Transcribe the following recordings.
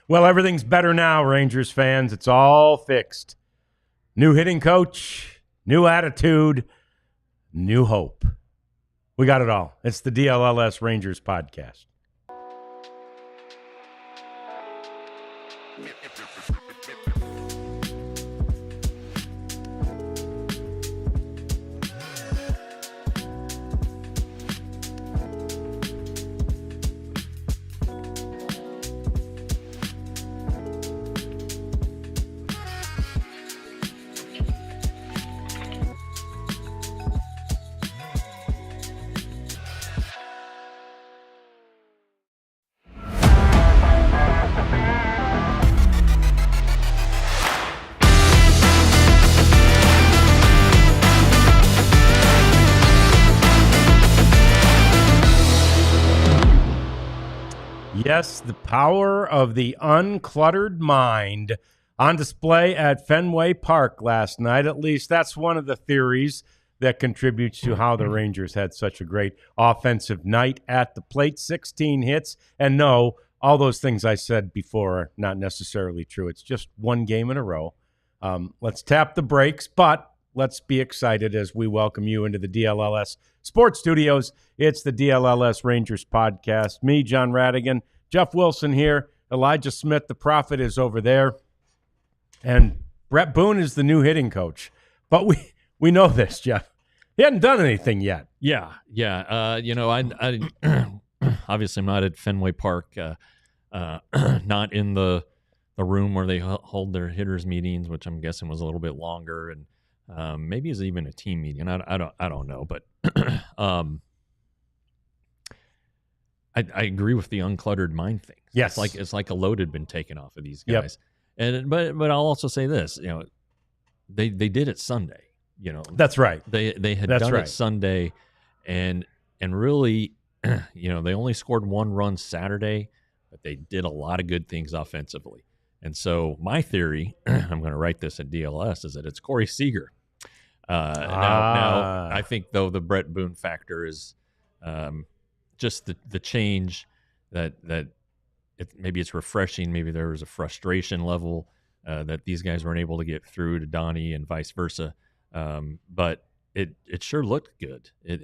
Well, everything's better now, Rangers fans. It's all fixed. New hitting coach, new attitude, new hope. We got it all. It's the DLLS Rangers podcast. Yes, the power of the uncluttered mind on display at Fenway Park last night. At least that's one of the theories that contributes to how the Rangers had such a great offensive night at the plate. 16 hits. And no, all those things I said before are not necessarily true. It's just one game in a row. Let's tap the brakes, but let's be excited as we welcome you into the DLLS Sports Studios. It's the DLLS Rangers podcast. Me, John Radigan, Jeff Wilson here. Elijah Smith, the prophet, is over there. And Bret Boone is the new hitting coach. But we know this, Jeff. He hadn't done anything yet. Yeah. I obviously I'm not at Fenway Park, not in the room where they hold their hitters meetings, which I'm guessing was a little bit longer, and maybe it's even a team meeting. I don't know, but I agree with the uncluttered mind thing. Yes, it's like a load had been taken off of these guys. Yep. But I'll also say this, they did it Sunday. That's right. They had done it Sunday, and really, they only scored one run Saturday, but they did a lot of good things offensively. And so my theory, I'm going to write this at DLS, is that it's Corey Seager. Now, I think, though, the Bret Boone factor is just the change that maybe it's refreshing. Maybe there was a frustration level that these guys weren't able to get through to Donnie and vice versa. But it sure looked good. It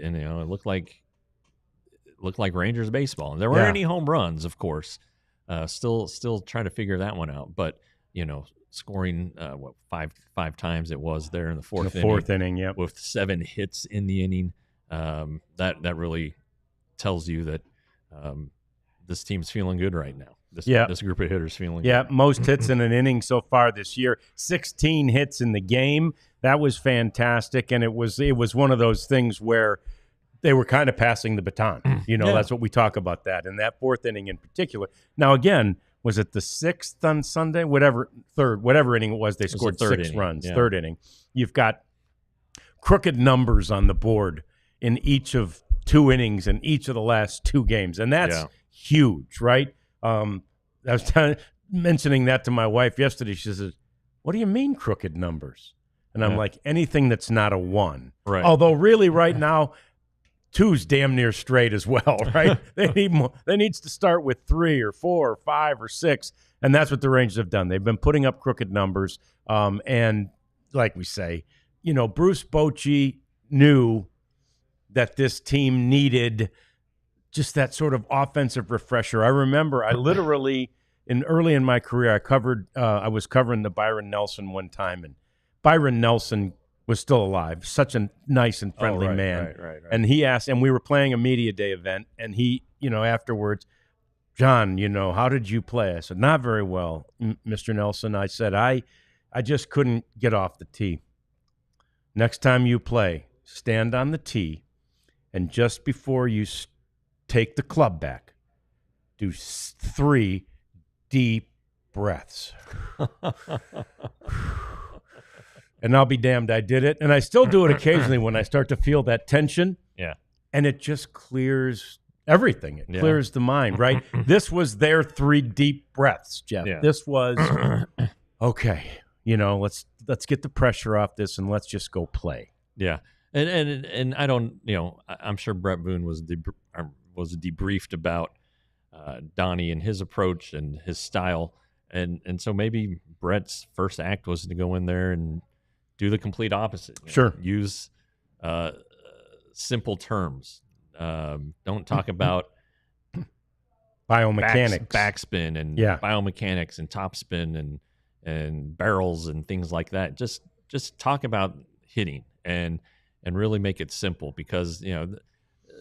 looked like Rangers baseball. And there weren't any home runs, of course. Still trying to figure that one out. But scoring five times it was there in the fourth inning, yep, with 7 hits in the inning. That really tells you that this team's feeling good right now. This group of hitters feeling good. Yeah, most hits in an inning so far this year. 16 hits in the game. That was fantastic, and it was one of those things where they were kind of passing the baton. That's what we talk about that. In that fourth inning in particular. Now, again, was it the 6th on Sunday? Whatever inning it was, they scored 6 runs. Yeah. Third inning. You've got crooked numbers on the board in each of 2 innings in each of the last 2 games, and that's huge, right? I was mentioning that to my wife yesterday. She says, "What do you mean crooked numbers?" And I'm like, anything that's not a 1. Right. Although really right now, 2's damn near straight as well, right? They need more. They needs to start with 3 or 4 or 5 or 6, and that's what the Rangers have done. They've been putting up crooked numbers, and like we say, Bruce Bochy knew that this team needed just that sort of offensive refresher. I remember I literally, early in my career, I was covering the Byron Nelson one time, and Byron Nelson was still alive, such a nice and friendly man. Right. And he asked, and we were playing a media day event, and he, afterwards, "John, how did you play?" I said, "Not very well, Mr. Nelson." I said, I just couldn't get off the tee. "Next time you play, stand on the tee, and just before you take the club back, do 3 deep breaths." And I'll be damned, I did it. And I still do it occasionally when I start to feel that tension. Yeah. And it just clears everything. It clears the mind, right? This was their 3 deep breaths, Jeff. Yeah. This was, okay, let's get the pressure off this and let's just go play. Yeah. And I don't, I'm sure Bret Boone was debriefed about Donnie and his approach and his style. And so maybe Bret's first act was to go in there and do the complete opposite. Sure. Use simple terms. Don't talk about biomechanics, backspin, and biomechanics, and topspin, and barrels and things like that. Just talk about hitting and really make it simple, because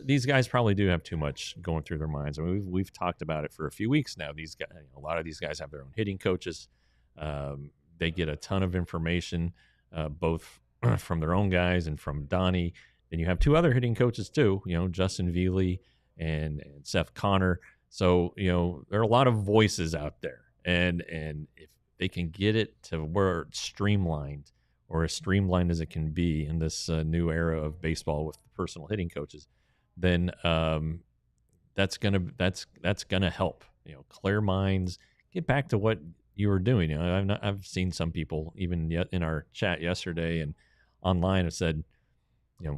these guys probably do have too much going through their minds. I mean, we've talked about it for a few weeks now. These guys, a lot of these guys have their own hitting coaches. They get a ton of information, both from their own guys and from Donnie. Then you have two other hitting coaches too, Justin Veely and Seth Connor. So, there are a lot of voices out there. And if they can get it to where it's streamlined, or as streamlined as it can be in this new era of baseball with personal hitting coaches, then that's gonna help. Clear minds, get back to what you were doing. I've seen some people even in our chat yesterday and online have said,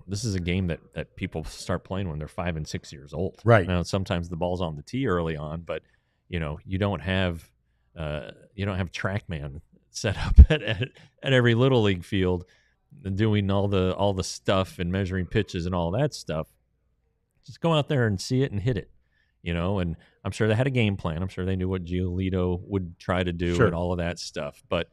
this is a game that people start playing when they're 5 and 6 years old. Right. Now, sometimes the ball's on the tee early on, but you don't have TrackMan set up at every little league field, doing all the stuff and measuring pitches and all that stuff. Just go out there and see it and hit it, and I'm sure they had a game plan. I'm sure they knew what Giolito would try to do and all of that stuff. But,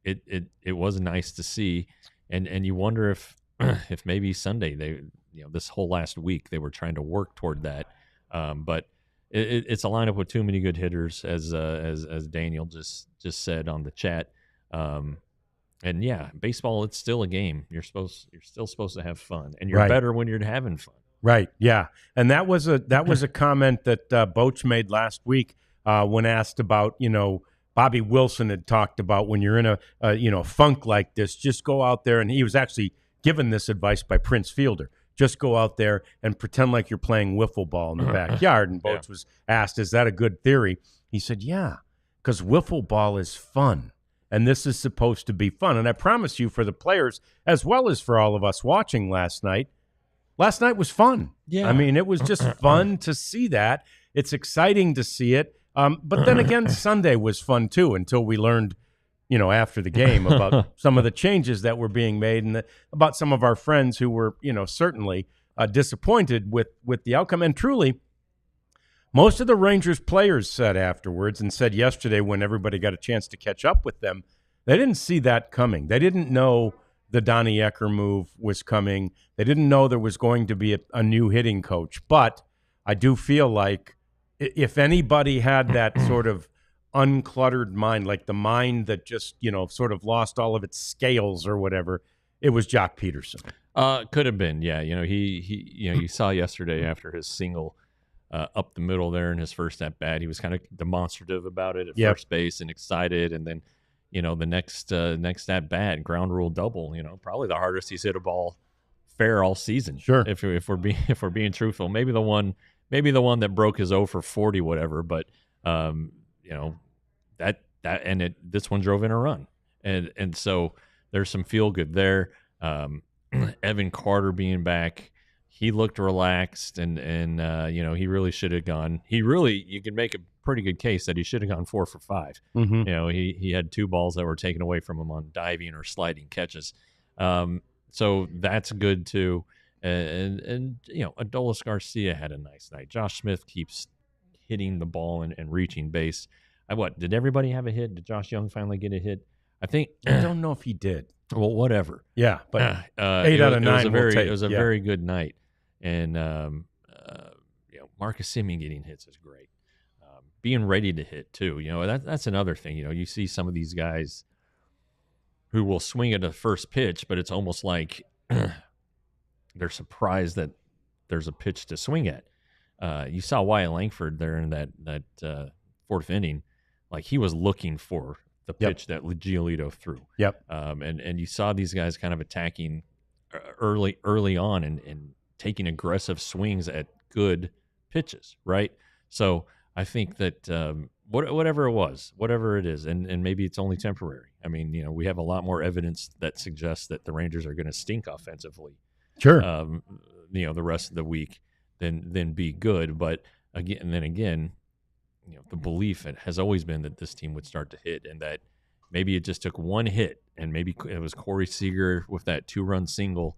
it was nice to see. And you wonder if maybe Sunday this whole last week they were trying to work toward that. But it's a lineup with too many good hitters, as Daniel just said on the chat. And yeah, baseball, it's still a game. You're still supposed to have fun, and you're better when you're having fun. Right. Yeah. And that was a comment that Boach made last week when asked about, Bobby Wilson had talked about when you're in a funk like this, just go out there. And he was actually given this advice by Prince Fielder. Just go out there and pretend like you're playing wiffle ball in the backyard. And Boach was asked, is that a good theory? He said, yeah, because wiffle ball is fun. And this is supposed to be fun. And I promise you, for the players, as well as for all of us watching last night was fun. Yeah. I mean, it was just fun to see that. It's exciting to see it. But then again, Sunday was fun too, until we learned, after the game about some of the changes that were being made, and about some of our friends who were, certainly disappointed with the outcome. And truly, most of the Rangers players said afterwards, and said yesterday when everybody got a chance to catch up with them, they didn't see that coming. They didn't know the Donnie Ecker move was coming. They didn't know there was going to be a new hitting coach. But I do feel like if anybody had that sort of uncluttered mind, like the mind that just, sort of lost all of its scales or whatever, it was Jock Peterson. Could have been, yeah. He you saw yesterday after his single up the middle there in his first at bat, he was kind of demonstrative about it at first base and excited, and then the next at bat, ground rule double, probably the hardest he's hit a ball fair all season. Sure. If we're being truthful, maybe the one that broke his 0 for 40, whatever, but this one drove in a run, and so there's some feel good there. Evan Carter being back, he looked relaxed, and he really should have gone. You can make a pretty good case that he should have gone 4 for 5. Mm-hmm. He had 2 balls that were taken away from him on diving or sliding catches. So that's good too. And Adolis Garcia had a nice night. Josh Smith keeps hitting the ball and reaching base. Did everybody have a hit? Did Josh Young finally get a hit? I don't know if he did. Well, whatever. Yeah, but 8 out of 9. It was a very good night, and Marcus Semien getting hits is great. Being ready to hit too. That's another thing. You see some of these guys who will swing at the first pitch, but it's almost like they're surprised that there's a pitch to swing at. You saw Wyatt Langford there in that 4th inning, like he was looking for the pitch that Giolito threw. Yep. And you saw these guys kind of attacking early on and taking aggressive swings at good pitches, right? So I think that whatever it is, and maybe it's only temporary. I mean, we have a lot more evidence that suggests that the Rangers are going to stink offensively. Sure. The rest of the week than be good. But again, the belief has always been that this team would start to hit, and that maybe it just took one hit, and maybe it was Corey Seager with that 2-run single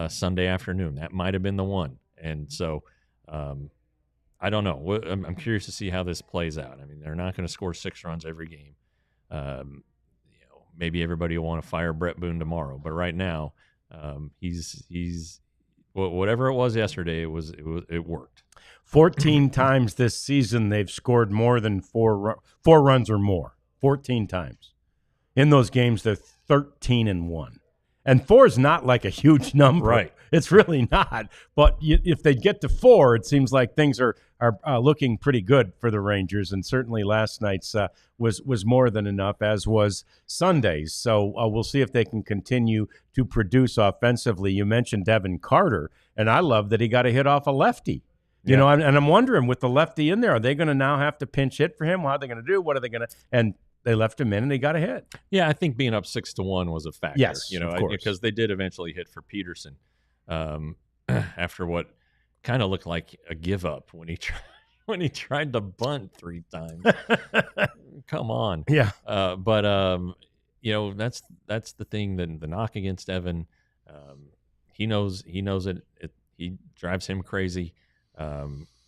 Sunday afternoon. That might have been the one. And so I don't know. I'm curious to see how this plays out. I mean, they're not going to score 6 runs every game. Maybe everybody will want to fire Bret Boone tomorrow, but right now he's whatever it was yesterday. It worked. 14 times this season they've scored more than 4 runs or more. 14 times. In those games, they're 13-1. And 4 is not like a huge number. Right. It's really not. But if they get to 4, it seems like things are looking pretty good for the Rangers. And certainly last night's was more than enough, as was Sunday's. So we'll see if they can continue to produce offensively. You mentioned Devin Carter, and I love that he got a hit off a lefty. You know, and I'm wondering, with the lefty in there, are they going to now have to pinch hit for him? How are they going to do? What are they going to – and they left him in, and they got a hit. Yeah, I think being up 6-1 was a factor. Yes, of course. Because they did eventually hit for Peterson after what kind of looked like a give up when he tried to bunt 3 times. Come on. Yeah. But that's the thing, that the knock against Evan. He knows it. He drives him crazy.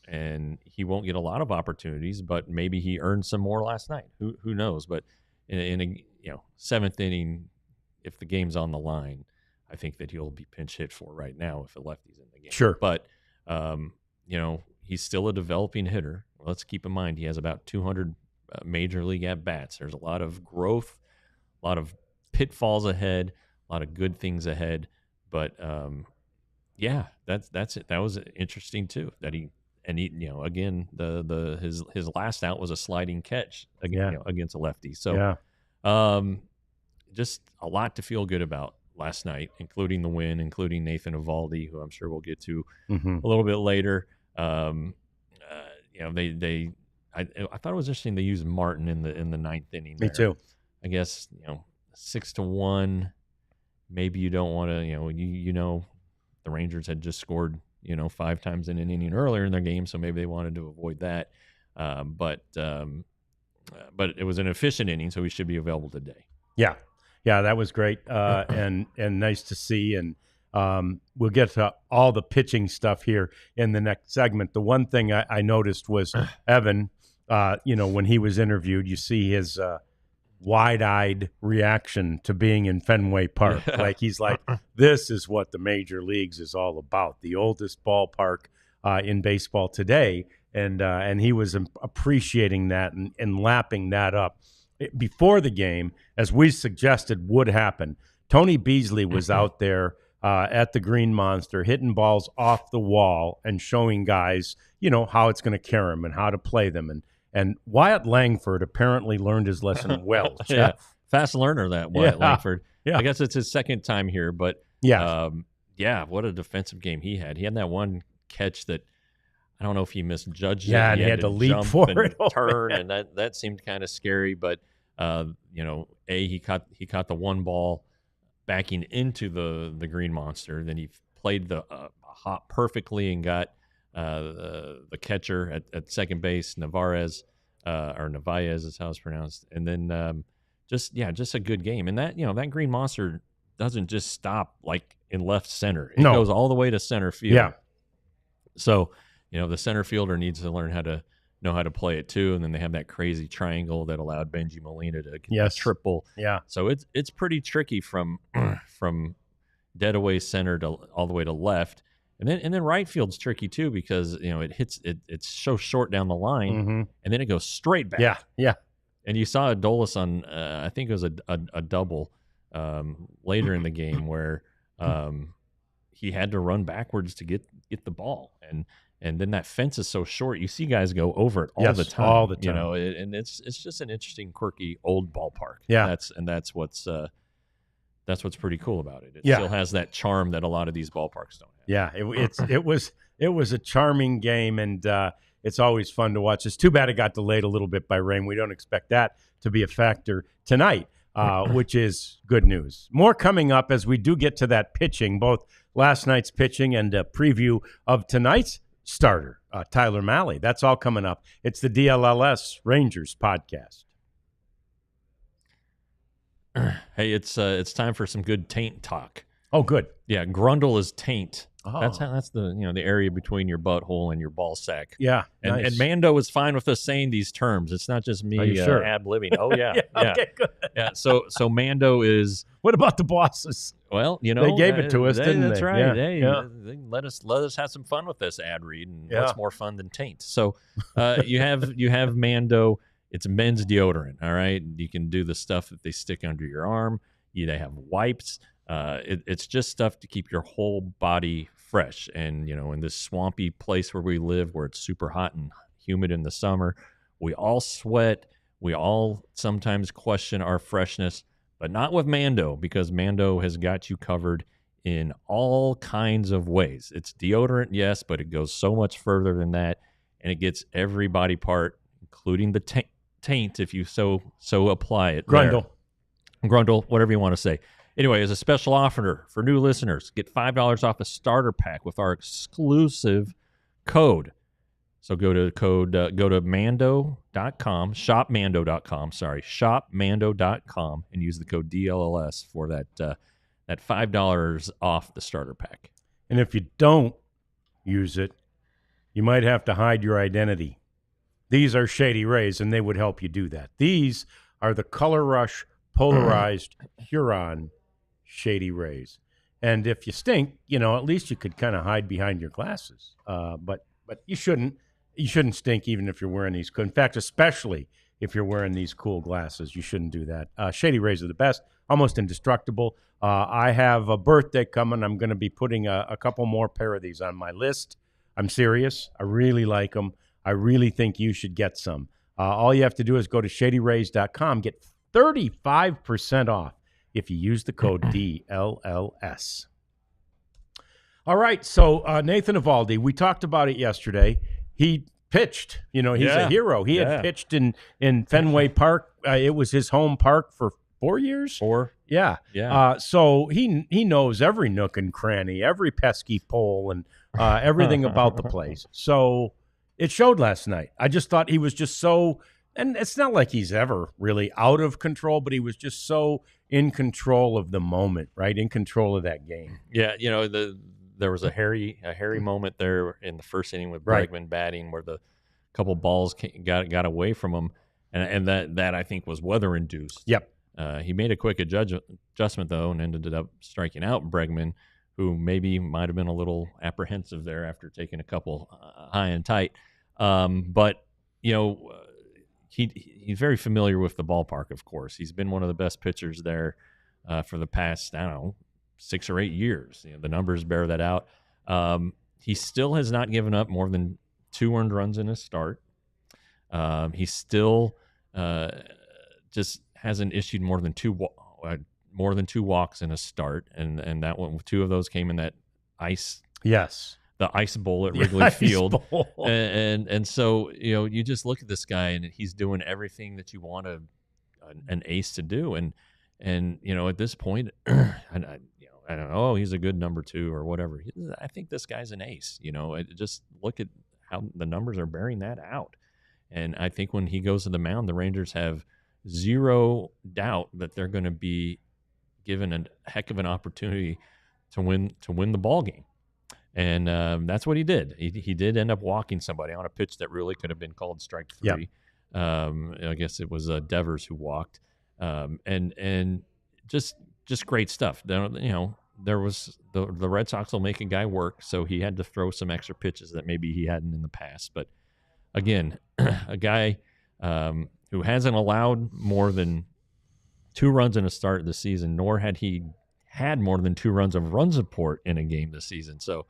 And he won't get a lot of opportunities, but maybe he earned some more last night. Who knows? But in a 7th inning, if the game's on the line, I think that he'll be pinch hit for right now if a lefty's in the game. Sure. But he's still a developing hitter. Let's keep in mind he has about 200 major league at bats. There's a lot of growth, a lot of pitfalls ahead, a lot of good things ahead. But yeah, that's it. That was interesting too. That he again, his last out was a sliding catch against a lefty. So just a lot to feel good about last night, including the win, including Nathan Eovaldi, who I'm sure we'll get to a little bit later. I thought it was interesting they used Martin in the 9th inning. Me too. I guess 6-1. Maybe you don't want to. The Rangers had just scored 5 times in an inning earlier in their game, so maybe they wanted to avoid that. But it was an efficient inning, so he should be available today. Yeah, that was great and nice to see. And we'll get to all the pitching stuff here in the next segment. The one thing I noticed was Evan. When he was interviewed, you see his wide-eyed reaction to being in Fenway Park. Like, he's like, this is what the major leagues is all about, the oldest ballpark in baseball today. And he was appreciating that and lapping that up. Before the game, as we suggested would happen, Tony Beasley was out there at the Green Monster hitting balls off the wall and showing guys, how it's going to carry them and how to play them. And Wyatt Langford apparently learned his lesson well. Yeah, fast learner, that Wyatt Langford. Yeah. I guess it's his second time here, but what a defensive game he had. He had that one catch that I don't know if he misjudged it. And he had to leap for it, turn, and that seemed kind of scary. But he caught the one ball backing into the Green Monster. Then he played the hop perfectly and got the catcher at second base, Narvaez is how it's pronounced. And then just a good game. And that Green Monster doesn't just stop like in left center. It goes all the way to center field. Yeah. So, the center fielder needs to learn how to play it too. And then they have that crazy triangle that allowed Benji Molina to get a triple. Yeah. So it's pretty tricky from dead away center to all the way to left. And then right field's tricky too, because it's so short down the line, and then it goes straight back. Yeah. And you saw Adolis on I think it was a double later in the game where he had to run backwards to get the ball, and then that fence is so short, you see guys go over it all the time. All the time. And it's just an interesting, quirky old ballpark. Yeah, that's what's pretty cool about it. It still has that charm that a lot of these ballparks don't have. Yeah, it was a charming game, and it's always fun to watch. It's too bad it got delayed a little bit by rain. We don't expect that to be a factor tonight, which is good news. More coming up as we do get to that pitching, both last night's pitching and a preview of tonight's starter Tyler Malley. That's all coming up. It's the DLLS Rangers podcast. Hey, it's time for some good taint talk. Oh, good. Yeah, grundle is taint. Oh. That's the the area between your butthole and your ball sack. Yeah, and, nice. and Mando is fine with us saying these terms. It's not just me sure? ad-libbing. Oh yeah, yeah. Okay, good. Yeah. So Mando is. What about the bosses? Well, they gave it to us, didn't they? That's right. Yeah. Hey, yeah. let us have some fun with this ad read, and Yeah. what's more fun than taint? So, you have Mando. It's men's deodorant. All right, you can do the stuff that they stick under your arm. They have wipes. It's just stuff to keep your whole body fresh. And in this swampy place where we live, where it's super hot and humid in the summer, we all sweat. We all sometimes question our freshness, but not with Mando, because Mando has got you covered in all kinds of ways. It's deodorant, yes, but it goes so much further than that, and it gets every body part, including the taint, if you so apply it. Grundle, whatever you want to say. Anyway, as a special offer for new listeners, get $5 off a starter pack with our exclusive code. So go to mando.com, shopmando.com, and use the code DLLS for that $5 off the starter pack. and if you don't use it, you might have to hide your identity. These are Shady Rays, and they would help you do that. These are the Color Rush Polarized Huron Shady Rays. And if you stink, at least you could kind of hide behind your glasses. But you shouldn't. You shouldn't stink even if you're wearing these. In fact, especially if you're wearing these cool glasses, you shouldn't do that. Shady Rays are the best, almost indestructible. I have a birthday coming. I'm going to be putting a couple more pair of these on my list. I'm serious. I really like them. I really think you should get some. All you have to do is go to shadyrays.com, get 35% off if you use the code DLLS. All right, so Nathan Eovaldi, we talked about it yesterday. He pitched. He's a hero. He had pitched in Fenway Park. It was his home park for 4 years. Yeah. So he knows every nook and cranny, every pesky pole, and everything about the place. So it showed last night. I just thought he was just so, and it's not like he's ever really out of control, but he was just so in control of the moment, right? In control of that game. Yeah, there was a hairy moment there in the first inning with Bregman batting, where the couple balls got away from him, and that I think was weather induced. Yep. He made a quick adjustment though, and ended up striking out Bregman, who maybe might have been a little apprehensive there after taking a couple high and tight. But he's very familiar with the ballpark. Of course, he's been one of the best pitchers there for the past 6 or 8 years. The numbers bear that out. He still has not given up more than 2 earned runs in his start. He still just hasn't issued more than two walks in a start, and that one, 2 of those came in that ice. Yes. The ice bowl at Wrigley Field. And so you just look at this guy, and he's doing everything that you want an ace to do, and at this point, I don't know, he's a good number 2 or whatever. I think this guy's an ace. Just look at how the numbers are bearing that out. And I think when he goes to the mound, the Rangers have zero doubt that they're going to be given a heck of an opportunity to win the ball game. And that's what he did. He did end up walking somebody on a pitch that really could have been called strike 3. Yep. I guess it was Devers who walked. And just great stuff. There was the Red Sox will make a guy work, so he had to throw some extra pitches that maybe he hadn't in the past. But again, a guy who hasn't allowed more than 2 runs in a start this season, nor had he had more than 2 runs of run support in a game this season. So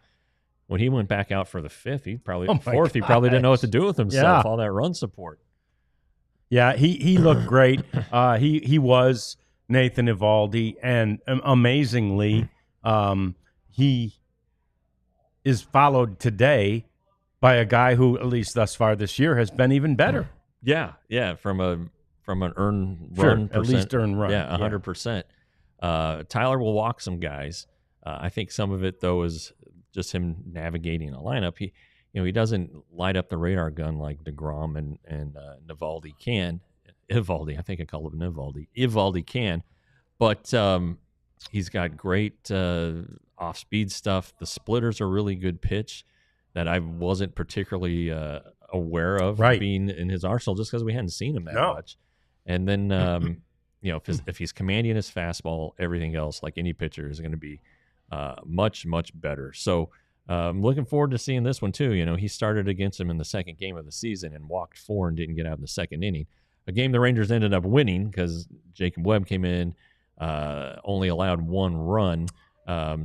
when he went back out for the 5th, he probably didn't know what to do with himself. Yeah. All that run support. Yeah, he looked great. He was Nathan Eovaldi, and amazingly, he is followed today by a guy who, at least thus far this year, has been even better. Yeah, from an earned run percent. At least earned run. Yeah, 100%. Tyler will walk some guys. I think some of it though is just him navigating a lineup. he doesn't light up the radar gun like DeGrom and Navaldi can. Ivaldi, I think I call him Navaldi. Ivaldi can, but he's got great off-speed stuff. The splitters are really good pitch that I wasn't particularly aware of being in his arsenal just because we hadn't seen him that much. And then, if he's commanding his fastball, everything else, like any pitcher, is going to be much, much better. So I'm looking forward to seeing this one too. He started against him in the second game of the season and walked 4 and didn't get out in the second inning. A game the Rangers ended up winning because Jacob Webb came in, only allowed 1 run. I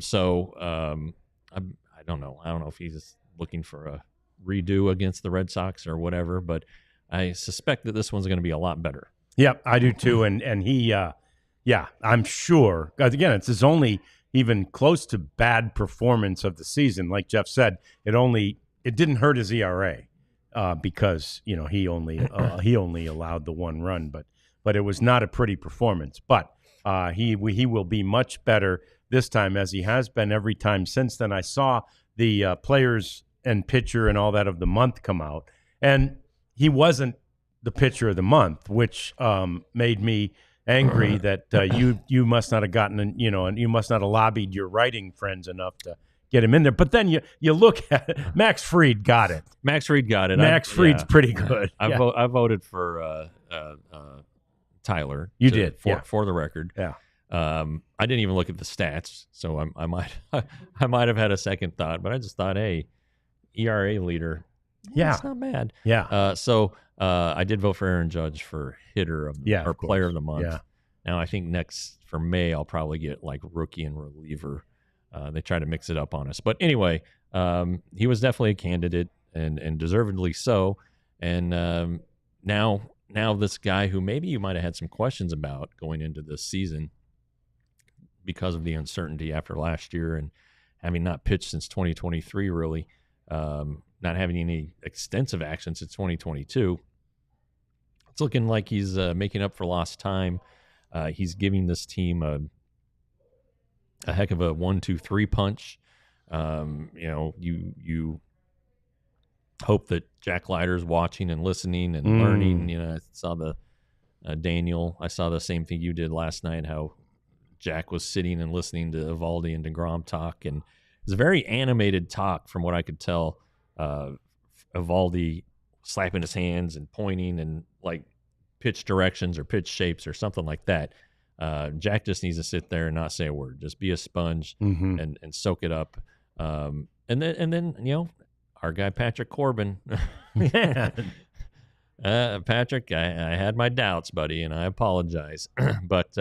don't know. I don't know if he's looking for a redo against the Red Sox or whatever, but I suspect that this one's going to be a lot better. Yep, I do too. And he, I'm sure. Again, it's his only even close to bad performance of the season. Like Jeff said, it didn't hurt his ERA because he only allowed the 1 run, but it was not a pretty performance. But he will be much better this time, as he has been every time since then. I saw the players and pitcher and all that of the month come out, and he wasn't the pitcher of the month, which made me angry that you must not have gotten, and you must not have lobbied your writing friends enough to get him in there. But then you look at it, Max Fried got it. Max Fried got it. Max Fried's pretty good. I voted for Tyler. You did for the record. Yeah. I didn't even look at the stats, so I might have had a second thought, but I just thought, hey, ERA leader. Yeah, it's not bad. Yeah. So I did vote for Aaron Judge for hitter of or player of the month. Yeah. Now I think next for May I'll probably get like rookie and reliever. They try to mix it up on us, but anyway, he was definitely a candidate and deservedly so. And now this guy who maybe you might have had some questions about going into this season because of the uncertainty after last year and having not pitched since 2023, really, not having any extensive action since 2022. It's looking like he's making up for lost time. He's giving this team a heck of a 1-2-3 punch. You hope that Jack Leiter's watching and listening and learning. I saw Daniel. I saw the same thing you did last night. How Jack was sitting and listening to Evaldi and DeGrom talk, and it was a very animated talk from what I could tell. Evaldi slapping his hands and pointing and like pitch directions or pitch shapes or something like that. Jack just needs to sit there and not say a word. Just be a sponge and soak it up. And then our guy Patrick Corbin. Patrick, I had my doubts, buddy, and I apologize. But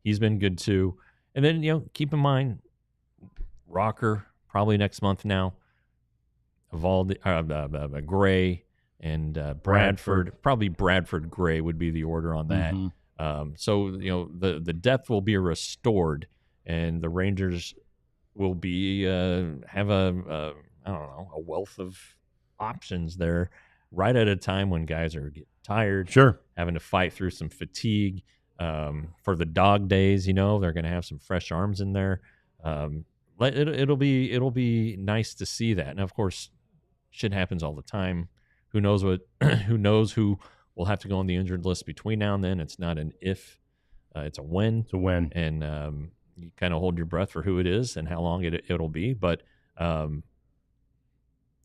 he's been good too. And then keep in mind, Rocker probably next month now. Evaldi, Gray and Bradford. Probably Bradford Gray would be the order on that. So the depth will be restored, and the Rangers will be have a wealth of options there, right at a time when guys are getting tired, having to fight through some fatigue. For the dog days, they're going to have some fresh arms in there. It'll be nice to see that. And of course, shit happens all the time. Who knows who will have to go on the injured list between now and then. It's not an if, it's a when. It's a when. And you kind of hold your breath for who it is and how long it'll be. But the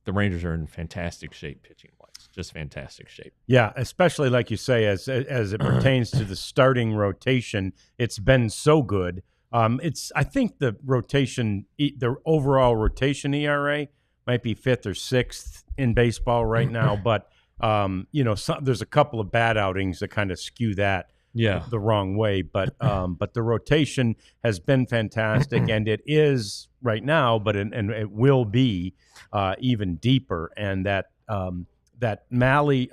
Rangers are in fantastic shape pitching-wise. Just fantastic shape. Yeah, especially like you say, as it pertains to the starting rotation, it's been so good. I think the overall rotation ERA might be 5th or 6th in baseball right now, but there's a couple of bad outings that kind of skew that the wrong way. But the rotation has been fantastic, and it is right now, but it will be even deeper. And that Evaldi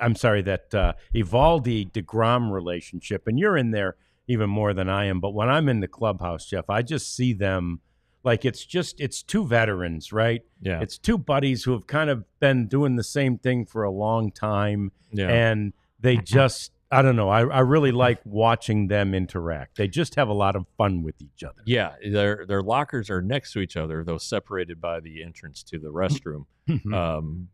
DeGrom relationship, and you're in there even more than I am. But when I'm in the clubhouse, Jeff, I just see them like it's two veterans, right? Yeah. It's two buddies who have kind of been doing the same thing for a long time. Yeah. And they just I don't know. I really like watching them interact. They just have a lot of fun with each other. Yeah, their lockers are next to each other, though separated by the entrance to the restroom.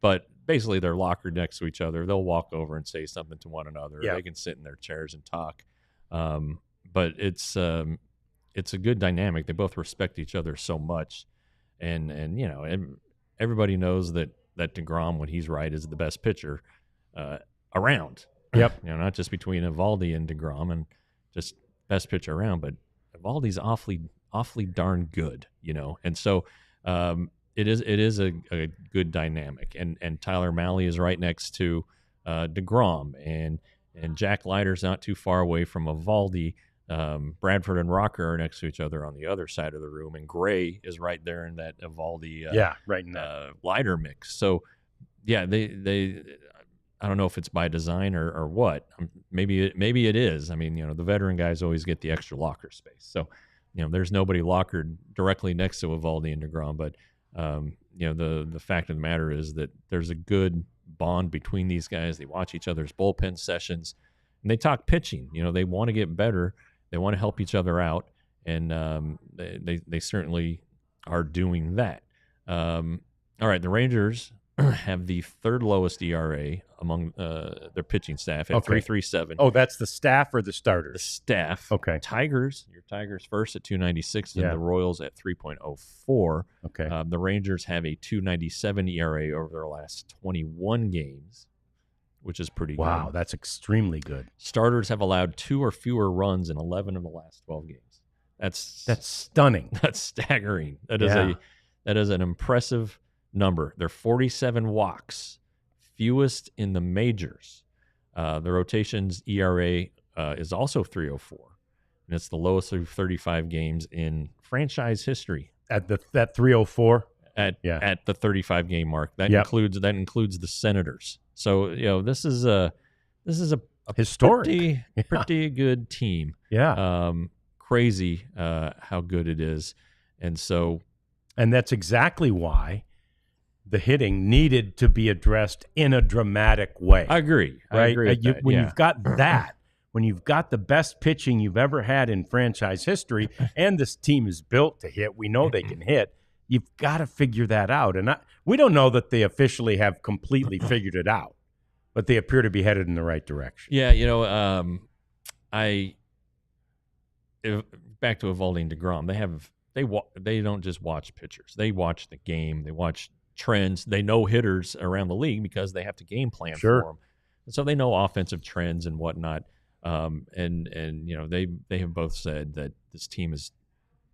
But basically, they're lockered next to each other. They'll walk over and say something to one another. Yeah. They can sit in their chairs and talk. But it's a good dynamic. They both respect each other so much, and everybody knows that DeGrom, when he's right, is the best pitcher around. Yep. Not just between Eovaldi and DeGrom, and just best pitcher around, but Eovaldi's awfully darn good, and so it is a good dynamic, and Tyler Mahle is right next to DeGrom, and Jack Leiter's not too far away from Eovaldi. Bradford and Rocker are next to each other on the other side of the room, and Gray is right there in that Eovaldi right in that Leiter mix. So yeah, they I don't know if it's by design or what. Maybe it is. I mean, the veteran guys always get the extra locker space. So, there's nobody lockered directly next to Eovaldi and DeGrom. But, the fact of the matter is that there's a good bond between these guys. They watch each other's bullpen sessions, and they talk pitching. They want to get better. They want to help each other out, and they certainly are doing that. All right, the Rangers have the third lowest ERA among their pitching staff at 3.37. Oh, that's the staff or the starters? The staff. Okay. Your Tigers first at 2.96, and the Royals at 3.04. Okay. The Rangers have a 2.97 ERA over their last 21 games, which is pretty good. Wow, that's extremely good. Starters have allowed 2 or fewer runs in 11 of the last 12 games. That's stunning. That's staggering. That is an impressive number. They're 47 walks, fewest in the majors. The rotation's ERA is also 3.04, and it's the lowest of 35 games in franchise history. At that 3.04 at the 35 game mark. That includes the Senators. So this is a historic, pretty good team. Yeah, crazy how good it is, and that's exactly why the hitting needed to be addressed in a dramatic way. I agree. Right? I agree with that. When you've got that, when you've got the best pitching you've ever had in franchise history, and this team is built to hit, we know they can hit, you've got to figure that out. And we don't know that they officially have completely figured it out, but they appear to be headed in the right direction. Yeah, back to Eovaldi and DeGrom, they don't just watch pitchers. They watch the game. They watch trends. They know hitters around the league because they have to game plan for them. And so they know offensive trends and whatnot. And they have both said that this team is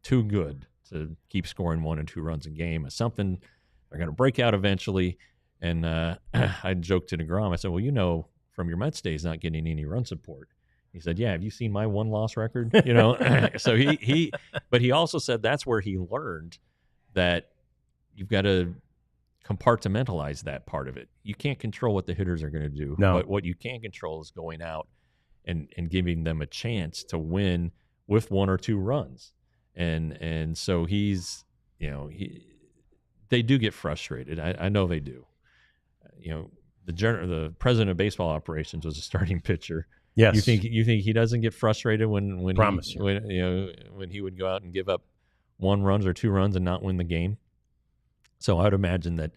too good to keep scoring 1 and 2 runs a game. It's something they're going to break out eventually. And I joked to DeGrom. I said, well, from your Mets days, not getting any run support. He said, yeah, have you seen my 1-loss record? So but he also said that's where he learned that you've got to compartmentalize that part of it. You can't control what the hitters are going to do. No. But what you can control is going out and giving them a chance to win with 1 or 2 runs. And so they do get frustrated. I know they do. The president of baseball operations was a starting pitcher. Yes. You think he doesn't get frustrated when he would go out and give up 1 run or 2 runs and not win the game? So I would imagine that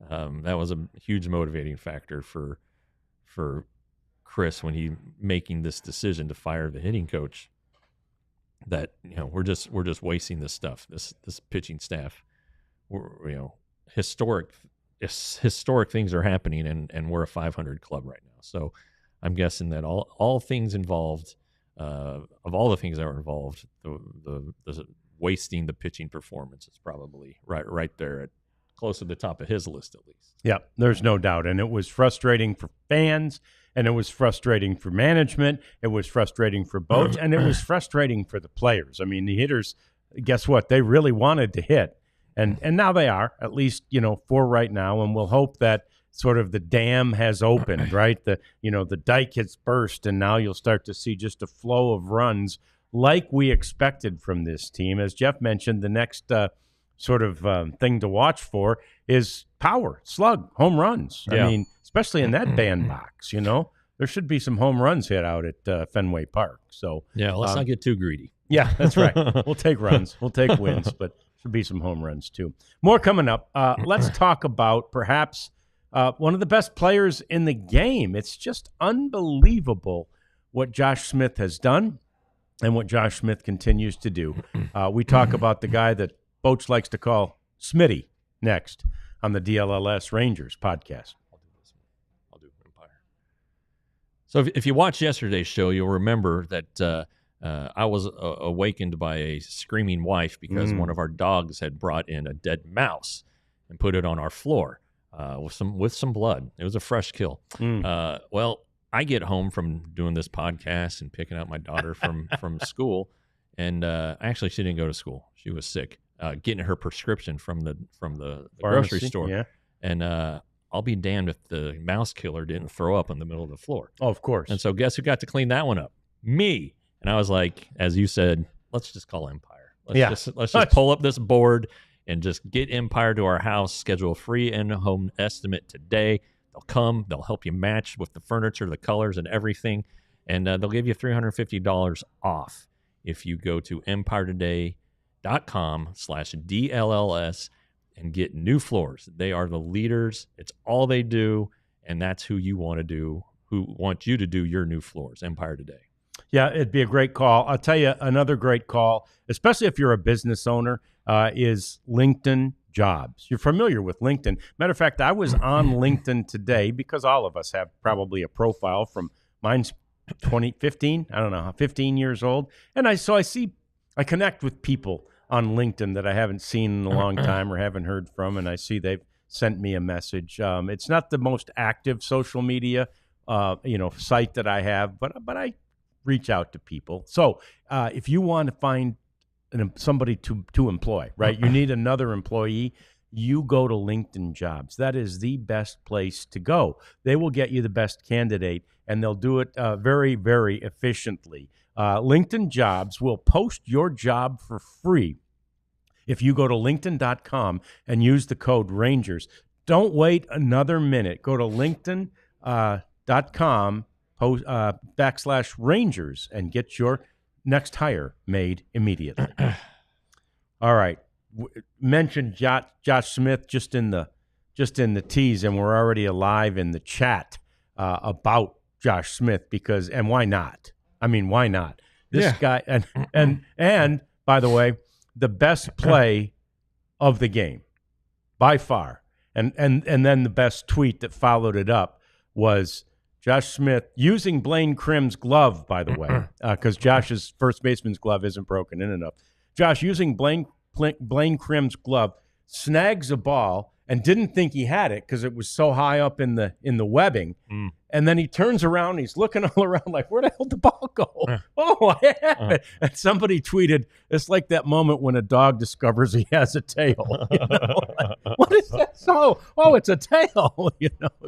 that was a huge motivating factor for Chris when he making this decision to fire the hitting coach. That we're just wasting this stuff, this pitching staff. Historic things are happening, and we're a 500 club right now. So I'm guessing that all things involved, of all the things that were involved, the wasting the pitching performance is probably right there at close to the top of his list, at least. Yeah, there's no doubt. And it was frustrating for fans, and it was frustrating for management. It was frustrating for both, and it was frustrating for the players. I mean, the hitters, guess what? They really wanted to hit. And now they are, at least, for right now. And we'll hope that sort of the dam has opened, right? The dike has burst, and now you'll start to see just a flow of runs like we expected from this team. As Jeff mentioned, the next thing to watch for is power, slug, home runs. Yeah. I mean, especially in that bandbox, there should be some home runs hit out at Fenway Park. So yeah, let's not get too greedy. Yeah, that's right. We'll take runs. We'll take wins, but should be some home runs too. More coming up. Let's talk about perhaps one of the best players in the game. It's just unbelievable what Josh Smith has done and what Josh Smith continues to do. We talk about the guy that Boach likes to call Smitty next on the DLLS Rangers podcast. I'll do Empire. So if you watched yesterday's show, you'll remember that I was awakened by a screaming wife because one of our dogs had brought in a dead mouse and put it on our floor with some blood. It was a fresh kill. Well, I get home from doing this podcast and picking up my daughter from school, and actually she didn't go to school. She was sick, getting her prescription from the grocery store. Yeah. And I'll be damned if the mouse killer didn't throw up in the middle of the floor. Oh, of course. And so guess who got to clean that one up? Me. And I was like, as you said, let's just call Empire. Let's just pull up this board and just get Empire to our house, schedule a free in-home estimate today. They'll come, they'll help you match with the furniture, the colors, and everything. And they'll give you $350 off if you go to empiretoday.com/DLLS and get new floors. They are the leaders. It's all they do, and that's who you want you to do your new floors, Empire Today. Yeah, it'd be a great call. I'll tell you another great call, especially if you're a business owner, is LinkedIn Jobs. You're familiar with LinkedIn. Matter of fact, I was on LinkedIn today because all of us have probably a profile from mine's 15 years old. And I connect with people on LinkedIn that I haven't seen in a long time or haven't heard from, and I see they've sent me a message. It's not the most active social media site that I have, but I reach out to people. So if you want to find somebody to employ, right? You need another employee. You go to LinkedIn Jobs. That is the best place to go. They will get you the best candidate, and they'll do it very, very efficiently. LinkedIn Jobs will post your job for free if you go to LinkedIn.com and use the code Rangers. Don't wait another minute. Go to LinkedIn.com /Rangers and get your next hire made immediately. All right. Mentioned Josh Smith just in the tease, and we're already alive in the chat about Josh Smith and why not? I mean, why not? This guy and by the way, the best play of the game by far. And then the best tweet that followed it up was Josh Smith using Blaine Crim's glove, by the way, because Josh's first baseman's glove isn't broken in enough. Josh using Blaine Crim's glove, snags a ball and didn't think he had it because it was so high up in the webbing. And then he turns around, he's looking all around like, where the hell did the ball go? Oh, I have it. And somebody tweeted, it's like that moment when a dog discovers he has a tail. What is that? Oh, it's a tail.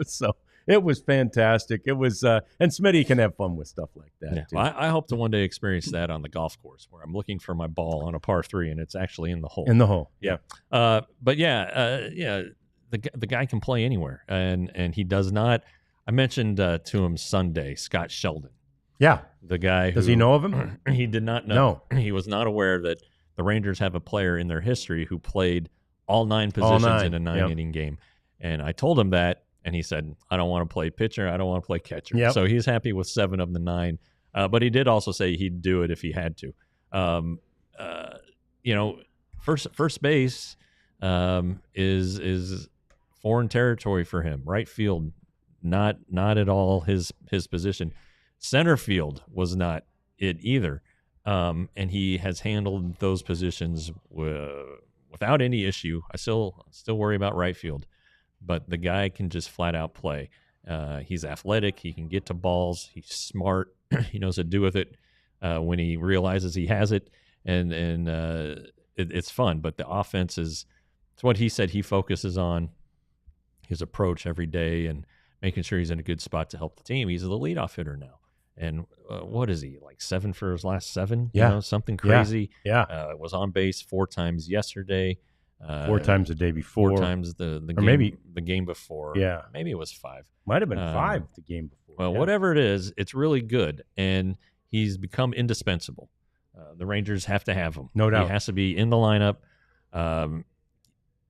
So it was fantastic. It was, and Smitty can have fun with stuff like that. Too. I hope to one day experience that on the golf course where I'm looking for my ball on a par 3 and it's actually in the hole. In the hole, yeah. The guy can play anywhere, and he does not. I mentioned to him Sunday, Scott Sheldon. Yeah, the guy. Does he know of him? He did not know. No, he was not aware that the Rangers have a player in their history who played all 9 positions in a 9-inning game, and I told him that. And he said, I don't want to play pitcher. I don't want to play catcher. Yep. So he's happy with 7 of the 9. But he did also say he'd do it if he had to. First base is foreign territory for him. Right field, not at all his position. Center field was not it either. And he has handled those positions without any issue. I still worry about right field. But the guy can just flat out play. He's athletic. He can get to balls. He's smart. He knows what to do with it when he realizes he has it. And it's fun. But the offense it's what he said he focuses on, his approach every day and making sure he's in a good spot to help the team. He's the leadoff hitter now. And what is he, like 7 for his last 7? Yeah. Something crazy. Yeah. Was on base 4 times yesterday. 4 times the day before. 4 times the game, maybe the game before. Yeah, maybe it was 5. Might have been 5 the game before. Well, whatever it is, it's really good, and he's become indispensable. The Rangers have to have him. No doubt. He has to be in the lineup.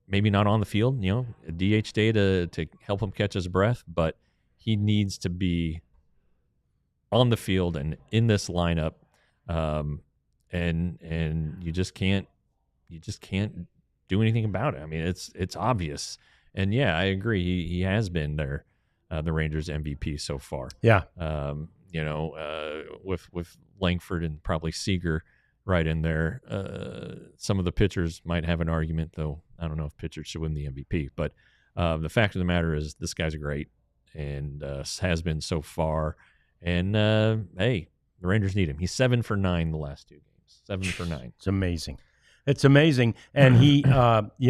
Maybe not on the field, a DH day to help him catch his breath, but he needs to be on the field and in this lineup. And you just can't do anything about it. I mean, it's obvious. And yeah, I agree. He has been the Rangers MVP so far. Yeah. With Langford and probably Seager right in there. Some of the pitchers might have an argument, though. I don't know if pitchers should win the MVP. But the fact of the matter is, this guy's great and has been so far. And hey, the Rangers need him. He's 7 for 9 the last 2 games. 7 for 9. It's amazing. It's amazing, and he, he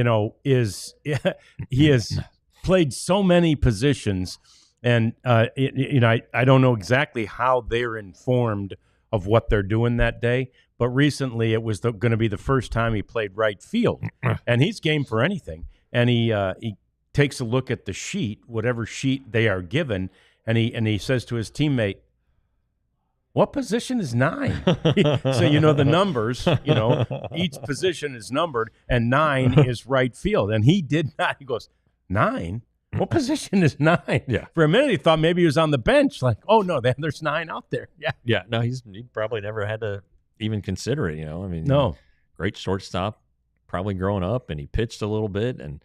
has played so many positions, and I don't know exactly how they're informed of what they're doing that day, but recently it was going to be the first time he played right field, and he's game for anything, and he takes a look at the sheet, whatever sheet they are given, and he says to his teammate, "What position is 9?" So, the numbers, each position is numbered, and 9 is right field. And he did not. He goes, 9? What position is 9? Yeah. For a minute, he thought maybe he was on the bench. Like, oh, no, there's 9 out there. Yeah. Yeah. No, he probably never had to even consider it, I mean, no. Great shortstop, probably growing up, and he pitched a little bit. And,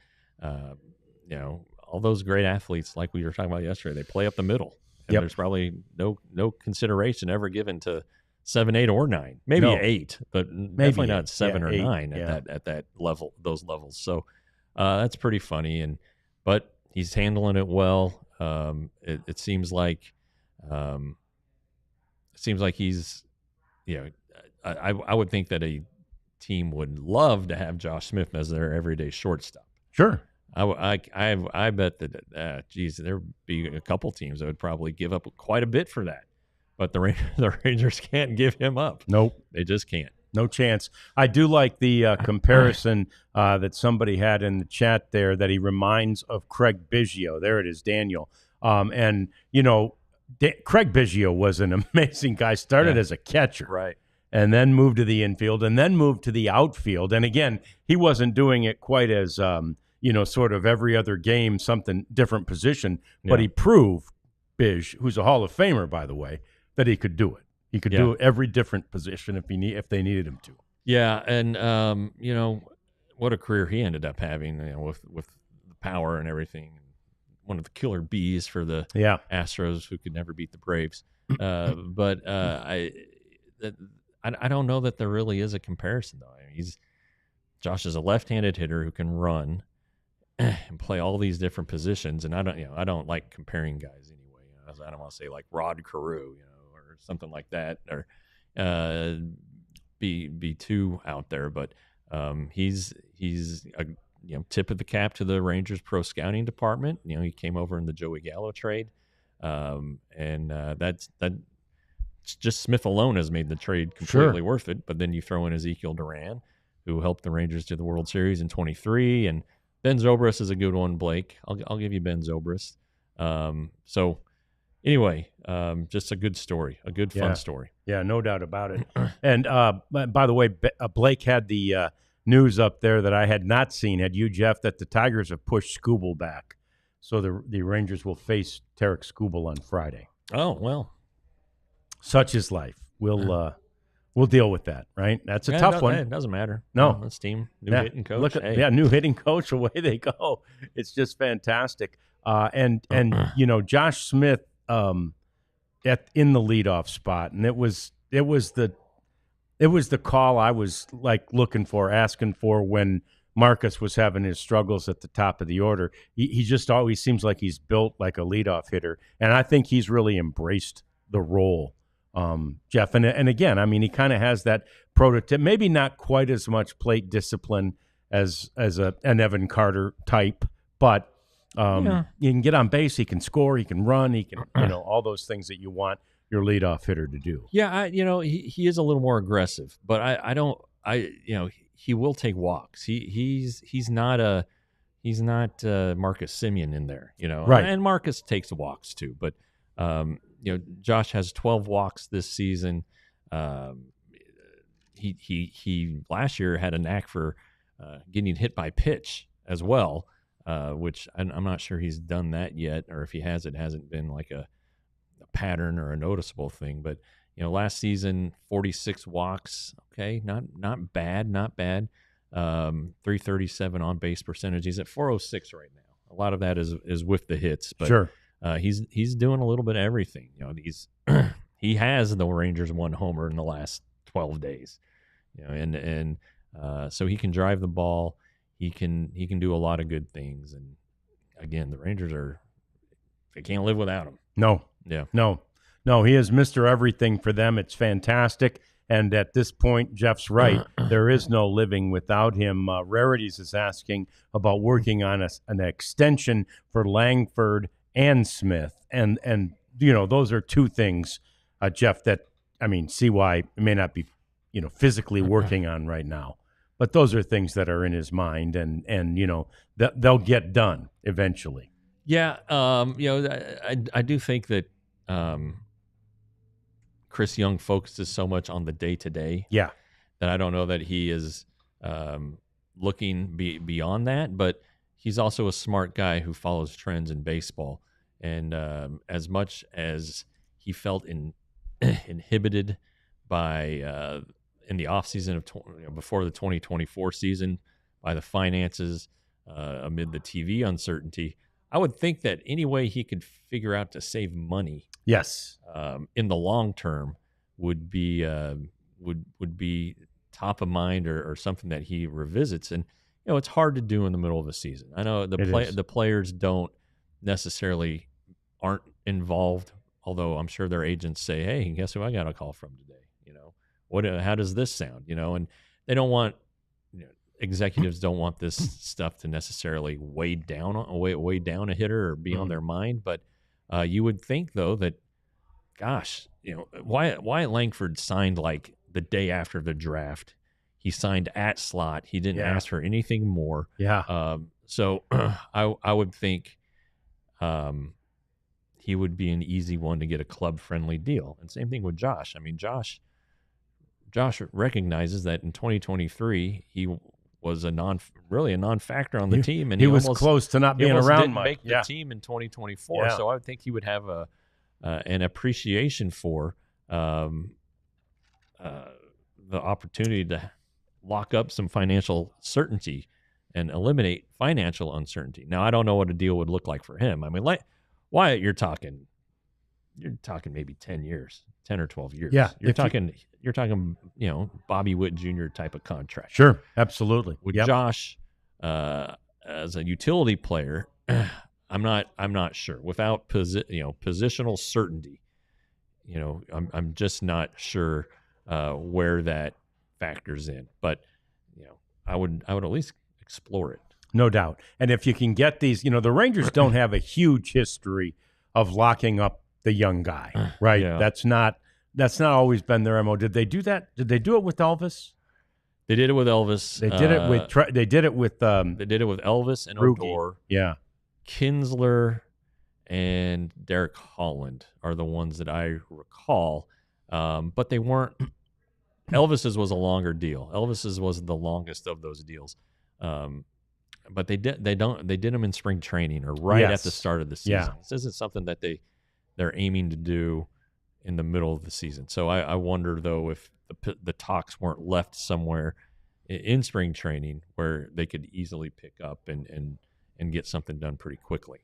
all those great athletes, like we were talking about yesterday, they play up the middle. And there's probably no consideration ever given to 7, 8, or 9. Maybe 8, but definitely not 7 or 9 at that level, those levels. So that's pretty funny. But he's handling it well. It seems like he's, I would think that a team would love to have Josh Smith as their everyday shortstop. Sure. I bet that there'd be a couple teams that would probably give up quite a bit for that, but the Rangers can't give him up. Nope, they just can't. No chance. I do like the comparison that somebody had in the chat there, that he reminds of Craig Biggio. There it is, Daniel. And Craig Biggio was an amazing guy. Started as a catcher, right, and then moved to the infield, and then moved to the outfield. And again, he wasn't doing it quite as sort of every other game, something different position. But he proved, Bish, who's a Hall of Famer, by the way, that he could do it. He could do every different position if they needed him to. Yeah, and what a career he ended up having, with the power and everything. One of the killer bees for the Astros, who could never beat the Braves. But I don't know that there really is a comparison, though. I mean, Josh is a left-handed hitter who can run and play all these different positions, and I don't like comparing guys anyway. I don't want to say like Rod Carew, or something like that, or be too out there. But he's a tip of the cap to the Rangers pro scouting department. He came over in the Joey Gallo trade, and that's just Smith alone has made the trade completely worth it. But then you throw in Ezekiel Duran, who helped the Rangers to the World Series in '23, and Ben Zobrist is a good one, Blake. I'll give you Ben Zobrist. So anyway, just a good story, a good fun story. Yeah, no doubt about it. And by the way, Blake had the news up there that I had not seen. Had you, Jeff, that the Tigers have pushed Skubal back, so the Rangers will face Tarek Skubal on Friday. Oh well, such is life. We'll deal with that, right? That's a tough one. It doesn't matter. No. This team, new hitting coach. New hitting coach, away they go. It's just fantastic. And Josh Smith in the leadoff spot, and it was the call I was like looking for, asking for when Marcus was having his struggles at the top of the order. He just always seems like he's built like a leadoff hitter, and I think he's really embraced the role. Jeff, and again, I mean, he kind of has that prototype, maybe not quite as much plate discipline as an Evan Carter type, but he can get on base, he can score, he can run, he can, all those things that you want your leadoff hitter to do. Yeah, he is a little more aggressive, but he will take walks. He's not Marcus Semien in there, right? And Marcus takes walks too, but Josh has 12 walks this season. He last year had a knack for getting hit by pitch as well, which I'm not sure he's done that yet, or if he has, it hasn't been like a pattern or a noticeable thing. But last season 46 walks, okay, not bad. 337 on base percentage. He's at 406 right now. A lot of that is with the hits, but sure. He's doing a little bit of everything. He has the Rangers one homer in the last 12 days. So he can drive the ball. He can do a lot of good things. And again, the Rangers they can't live without him. No. Yeah. No. He is Mr. Everything for them. It's fantastic. And at this point, Jeff's right. There is no living without him. Rarities is asking about working on an extension for Langford and Smith. And those are two things, Jeff, that, see why it may not be, physically working on right now. But those are things that are in his mind, and they'll get done eventually. Yeah, I do think that Chris Young focuses so much on the day-to-day. Yeah. That I don't know that he is looking beyond that, but he's also a smart guy who follows trends in baseball. And as much as he felt inhibited by in the offseason of before the 2024 season by the finances amid the TV uncertainty, I would think that any way he could figure out to save money, yes, in the long term would be top of mind or something that he revisits. And it's hard to do in the middle of a season. I know the players aren't involved, although I'm sure their agents say, "Hey, guess who I got a call from today? How does this sound?" And they don't want executives don't want this stuff to necessarily weigh down a hitter or be on their mind. But you would think though that, gosh, Wyatt Langford signed like the day after the draft. He signed at slot. He didn't ask for anything more. Yeah. So I would think he would be an easy one to get a club-friendly deal. And same thing with Josh. Josh recognizes that in 2023 he was a non-factor on the team, and he was close to not being around didn't much. Make the team in 2024. Yeah. So I would think he would have an appreciation for the opportunity to lock up some financial certainty and eliminate financial uncertainty. Now, I don't know what a deal would look like for him. Wyatt, you're talking maybe 10 years, 10 or 12 years. Yeah. You're talking, Bobby Witt Jr. type of contract. Sure. Absolutely. With Josh, as a utility player, I'm not sure. Without positional certainty, I'm just not sure where that factors in. But I would at least explore it. No doubt. And if you can get these, the Rangers don't have a huge history of locking up the young guy, right? Yeah. That's not always been their MO. Did they do that? Did they do it with Elvis? They did it with Elvis. They did it with Elvis and Ruge. Odor. Yeah. Kinsler and Derek Holland are the ones that I recall. But they weren't. Elvis's was a longer deal. Elvis's was the longest of those deals. But they did them in spring training or right at the start of the season. Yeah. This isn't something that they're aiming to do in the middle of the season. So I wonder though if the talks weren't left somewhere in spring training where they could easily pick up and get something done pretty quickly.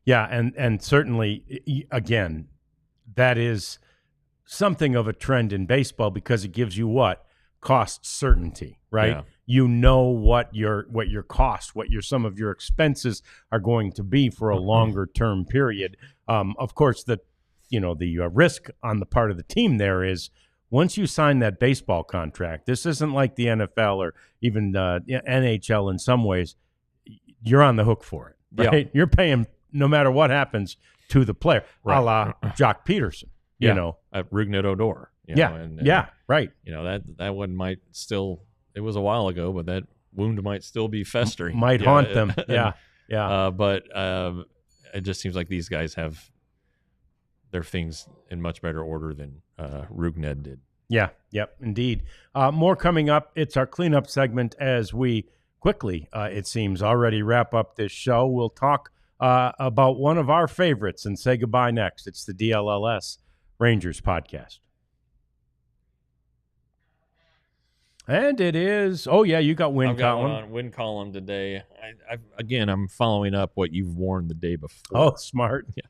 Yeah, and certainly again, that is something of a trend in baseball because it gives you what? Cost certainty, right? Yeah. You know what your cost, some of your expenses are going to be for a longer term period. Of course, the risk on the part of the team there is once you sign that baseball contract, this isn't like the NFL or even NHL in some ways. You're on the hook for it, right? Yeah. You're paying no matter what happens to the player, right. a la Jock Peterson. Rougned Odor. Right. That one might still. It was a while ago, but that wound might still be festering. Might haunt them. Yeah. But it just seems like these guys have their things in much better order than Rugned did. Yeah, yep, indeed. More coming up. It's our cleanup segment as we quickly, it seems, already wrap up this show. We'll talk about one of our favorites and say goodbye next. It's the DLLS Rangers podcast. And it is, oh yeah, you got win column. I've got win column today. I'm following up what you've worn the day before. Oh, smart. Yeah.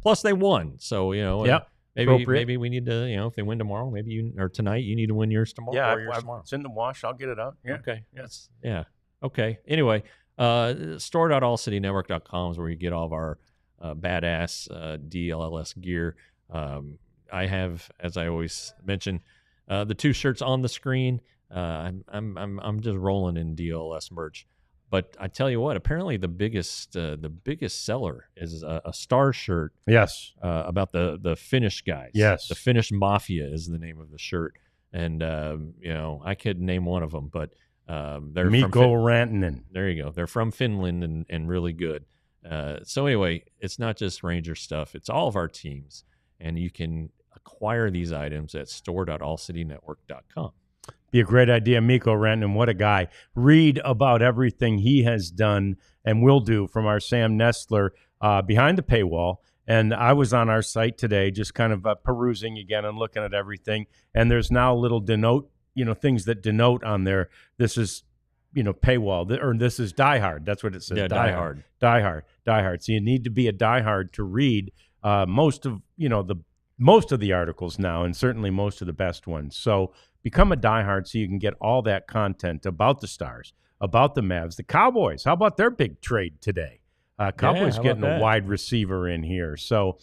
Plus they won, so yep. Maybe we need to, if they win tomorrow, or tonight, you need to win yours tomorrow. Yeah, or yours tomorrow. It's in the wash. I'll get it out. Yeah. Okay. Yes. Yeah. Okay. Anyway, store.allcitynetwork.com is where you get all of our badass DLLS gear. I have, as I always mention, the 2 shirts on the screen. I'm just rolling in DLLS merch. But I tell you what, apparently the biggest seller is a Star shirt. Yes. About the Finnish guys. Yes. The Finnish Mafia is the name of the shirt, and I could name one of them, but they're Mikko Rantanen. There you go. They're from Finland and really good. So anyway, it's not just Ranger stuff; it's all of our teams, and you can acquire these items at store.allcitynetwork.com. Be a great idea. Mikko Rantanen, what a guy. Read about everything he has done and will do from our Sam Nestler behind the paywall. And I was on our site today just kind of perusing again and looking at everything. And there's now little things that denote on there. This is, paywall, or this is diehard. That's what it says. Yeah, diehard. Diehard. So you need to be a diehard to read most of the articles now, and certainly most of the best ones. So become a diehard so you can get all that content about the Stars, about the Mavs, the Cowboys. How about their big trade today? Cowboys getting a wide receiver in here. So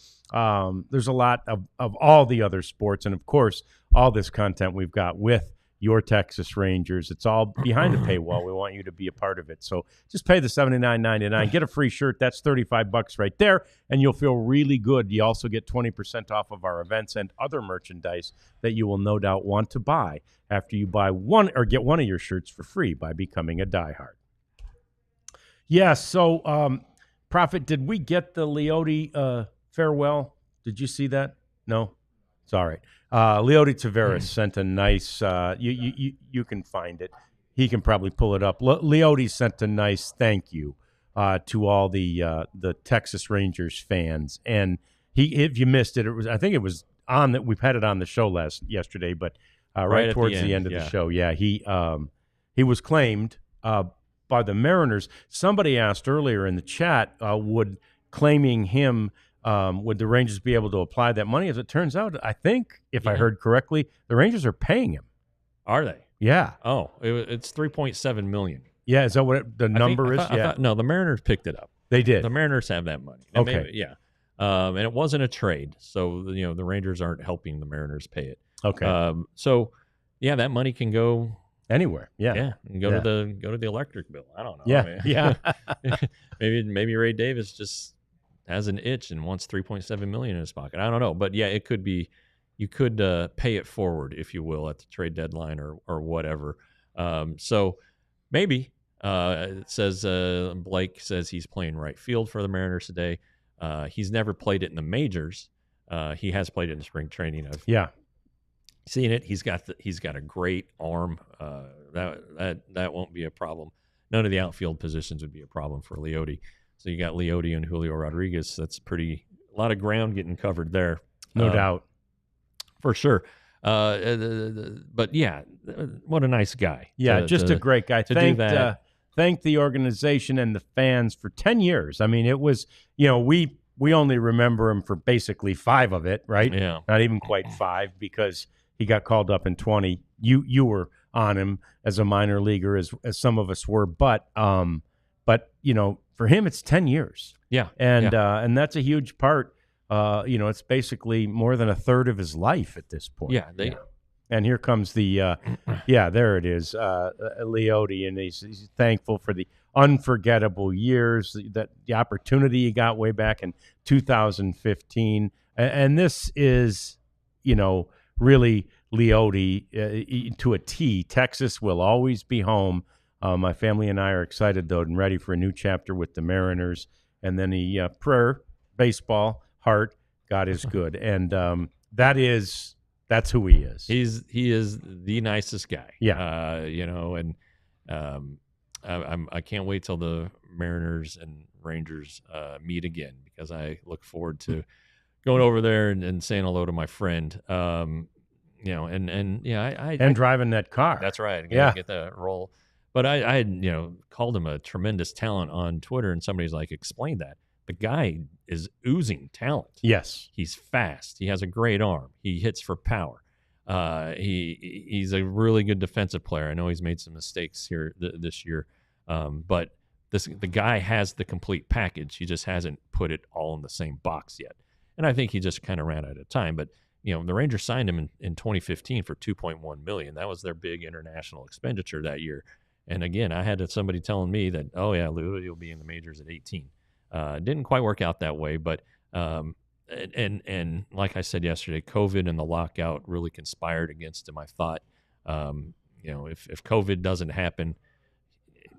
there's a lot of all the other sports, and of course, all this content we've got with your Texas Rangers. It's all behind the paywall. We want you to be a part of it. So just pay the $79.99. Get a free shirt. That's $35 right there, and you'll feel really good. You also get 20% off of our events and other merchandise that you will no doubt want to buy after you buy one or get one of your shirts for free by becoming a diehard. Yeah, so, Prophet, did we get the Leote farewell? Did you see that? No? It's all right. Leote Taveras sent a nice, you can find it. He can probably pull it up. Leote sent a nice thank you to all the Texas Rangers fans. And if you missed it, I think it was on that. We've had it on the show yesterday, but right towards the end of the show. Yeah, he was claimed by the Mariners. Somebody asked earlier in the chat, would claiming him, would the Rangers be able to apply that money? As it turns out, I think, if I heard correctly, the Rangers are paying him. Are they? Yeah. Oh, it's $3.7 million. Yeah, is that what the number is? No, the Mariners picked it up. They did. The Mariners have that money. Okay. And it wasn't a trade, so the Rangers aren't helping the Mariners pay it. Okay. So that money can go anywhere. Yeah. Yeah, and go to the electric bill. I don't know. Yeah. Maybe Ray Davis just has an itch and wants $3.7 million in his pocket. I don't know, but it could be. You could pay it forward, if you will, at the trade deadline or whatever. So maybe it says Blake says he's playing right field for the Mariners today. He's never played it in the majors. He has played it in spring training. I've seen it. He's got a great arm. That won't be a problem. None of the outfield positions would be a problem for Leote. So you got Leote and Julio Rodriguez. That's a lot of ground getting covered there. No doubt. For sure. But what a nice guy. Yeah, a great guy. Thank the organization and the fans for 10 years. I mean, it was, we only remember him for basically 5 of it, right? Yeah. Not even quite 5 because he got called up in 20. You were on him as a minor leaguer, as some of us were, but for him it's 10 years. Yeah. And that's a huge part. It's basically more than a third of his life at this point. Yeah. And here comes the, there it is, Leote, and he's thankful for the unforgettable years, that the opportunity he got way back in 2015. And this is, really Leote to a T. Texas will always be home. My family and I are excited, though, and ready for a new chapter with the Mariners. And then prayer, baseball, heart, God is good, and that's who he is. He is the nicest guy. Yeah. And I can't wait till the Mariners and Rangers meet again, because I look forward to going over there and saying hello to my friend. And driving that car. That's right. Yeah. Get that roll. But I had, called him a tremendous talent on Twitter, and somebody's like, explain that. The guy is oozing talent. Yes. He's fast. He has a great arm. He hits for power. He's a really good defensive player. I know he's made some mistakes here this year, but the guy has the complete package. He just hasn't put it all in the same box yet. And I think he just kind of ran out of time. But the Rangers signed him in 2015 for $2.1 million. That was their big international expenditure that year. And again, I had somebody telling me that, oh yeah, Lou, you'll be in the majors at 18. Didn't quite work out that way, but and like I said yesterday, COVID and the lockout really conspired against him. I thought, if COVID doesn't happen,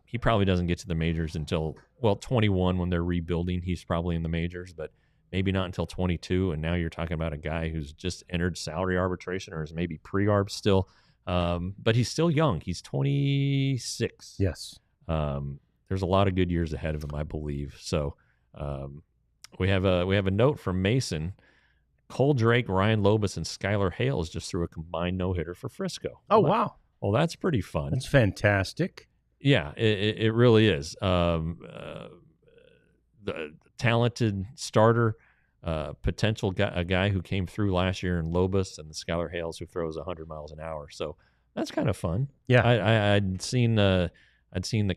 he probably doesn't get to the majors until 21 when they're rebuilding. He's probably in the majors, but maybe not until 22. And now you're talking about a guy who's just entered salary arbitration, or is maybe pre-arb still. But he's still young. He's 26. Yes. There's a lot of good years ahead of him, I believe. So we have a note from Mason. Cole Drake, Ryan Lobus, and Skylar Hales just threw a combined no-hitter for Frisco. Oh, wow. Well, that's pretty fun. That's fantastic. Yeah, it really is. The talented starter, potential guy, a guy who came through last year in Lobus, and the Skylar Hales who throws 100 miles an hour. So that's kind of fun. Yeah, I'd seen that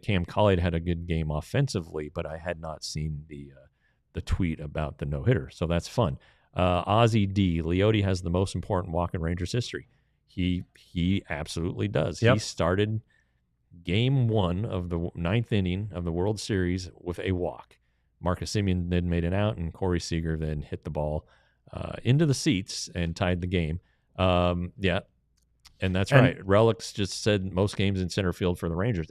Cam Collied had a good game offensively, but I had not seen the tweet about the no hitter. So that's fun. Ozzie D. Leote has the most important walk in Rangers history. He absolutely does. Yep. He started game 1 of the 9th inning of the World Series with a walk. Marcus Semien then made it out, and Corey Seager then hit the ball into the seats and tied the game. Yeah, and that's right. Relics just said most games in center field for the Rangers.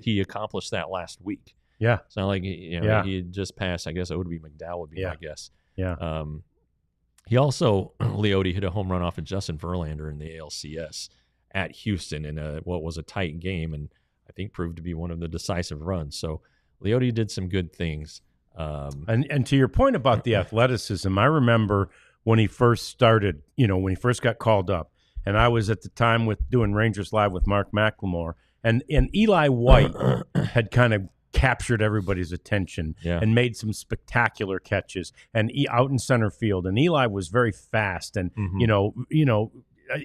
He accomplished that last week. Yeah, it's not like he had just passed. I guess Odeby McDowell would be my guess. Yeah. He also Leote hit a home run off of Justin Verlander in the ALCS at Houston in what was a tight game, and I think proved to be one of the decisive runs. So Leote did some good things. And to your point about the athleticism, I remember when he first started, when he first got called up, and I was at the time doing Rangers Live with Mark McLemore, and Eli White had kind of captured everybody's attention and made some spectacular catches and out in center field. And Eli was very fast and,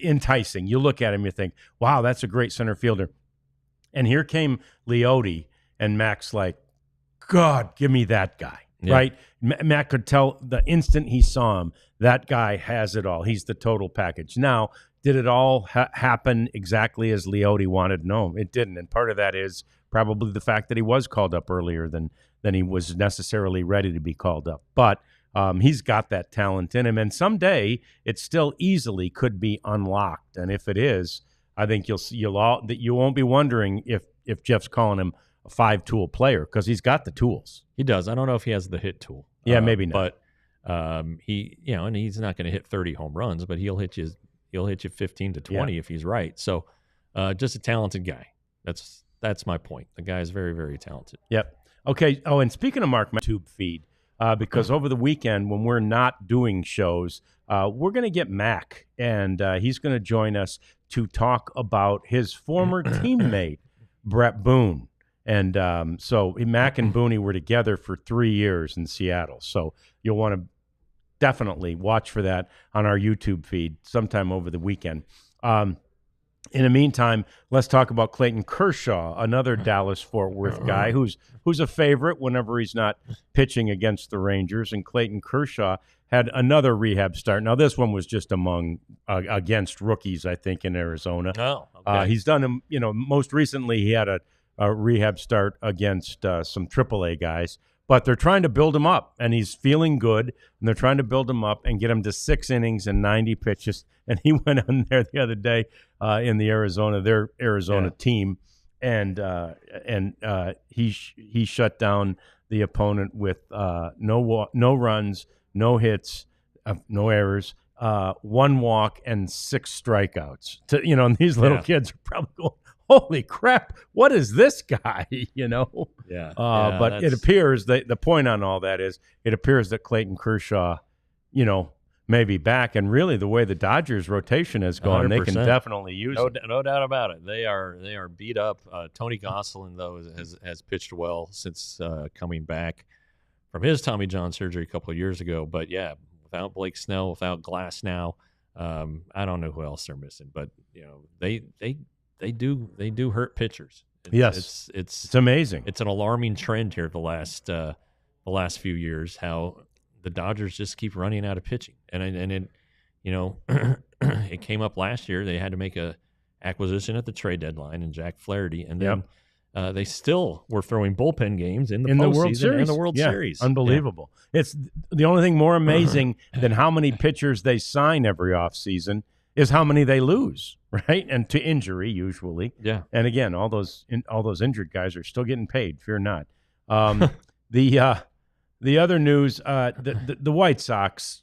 enticing. You look at him, you think, wow, that's a great center fielder. And here came Leote, and Mac's like, God, give me that guy, right? Mac could tell the instant he saw him, that guy has it all. He's the total package. Now, did it all happen exactly as Leote wanted? No, it didn't. And part of that is probably the fact that he was called up earlier than he was necessarily ready to be called up. But he's got that talent in him, and someday it still easily could be unlocked. And if it is, I think you won't be wondering if Jeff's calling him a 5-tool player, because he's got the tools. He does. I don't know if he has the hit tool. Yeah, maybe not. But and he's not going to hit 30 home runs, but he'll hit you 15 to 20 if he's right. So, just a talented guy. That's my point. The guy is very, very talented. Yep. Okay. Oh, and speaking of Mark YouTube feed, because over the weekend when we're not doing shows, we're going to get Mac, and he's going to join us to talk about his former teammate, Bret Boone. And so Mac and Booney were together for 3 years in Seattle. So you'll want to definitely watch for that on our YouTube feed sometime over the weekend. In the meantime, let's talk about Clayton Kershaw, another Dallas-Fort Worth guy who's a favorite whenever he's not pitching against the Rangers. And Clayton Kershaw had another rehab start. Now, this one was just against rookies, I think, in Arizona. Oh, okay. He's done them, most recently he had a rehab start against some AAA guys. But they're trying to build him up, and he's feeling good, and they're trying to build him up and get him to 6 innings and 90 pitches. And he went on there the other day in their Arizona team, and he shut down the opponent with no runs, no hits, no errors, 1 walk, and 6 strikeouts. And these little kids are probably going, holy crap, what is this guy? Yeah. But it appears that the point on all that is it appears that Clayton Kershaw, may be back. And really, the way the Dodgers rotation has gone, 100%. They can definitely use it. No doubt about it. They are beat up. Tony Gonsolin, though, has pitched well since coming back from his Tommy John surgery a couple of years ago. But yeah, without Blake Snell, without Glass now, I don't know who else they're missing. But they do hurt pitchers. It's amazing. It's an alarming trend here the last few years, how the Dodgers just keep running out of pitching. And it it came up last year. They had to make a acquisition at the trade deadline in Jack Flaherty, and then they still were throwing bullpen games in the World Series. And the World Series. Unbelievable. Yeah. It's the only thing more amazing than how many pitchers they sign every offseason is how many they lose, right? And to injury usually. Yeah. And again, all those injured guys are still getting paid. Fear not. The other news, the White Sox,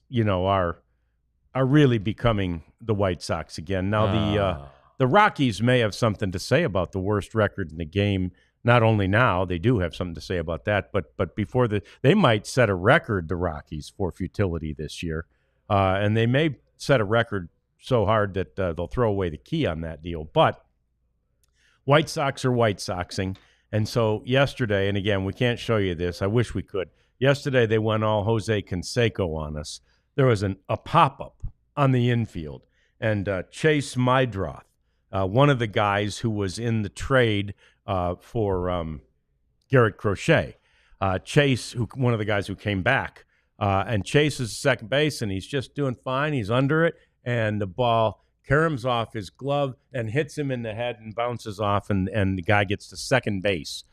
are really becoming the White Sox again. Now the Rockies may have something to say about the worst record in the game. Not only now, they do have something to say about that, but before they might set a record, the Rockies, for futility this year, and they may set a record so hard that they'll throw away the key on that deal. But White Sox are White Soxing, and so yesterday, and again, we can't show you this. I wish we could. Yesterday, they went all Jose Canseco on us. There was a pop-up on the infield, and Chase Mydroth, one of the guys who was in the trade for Garrett Crochet. Chase, one of the guys who came back, and Chase is second base, and he's just doing fine. He's under it, and the ball caroms off his glove and hits him in the head and bounces off, and the guy gets to second base.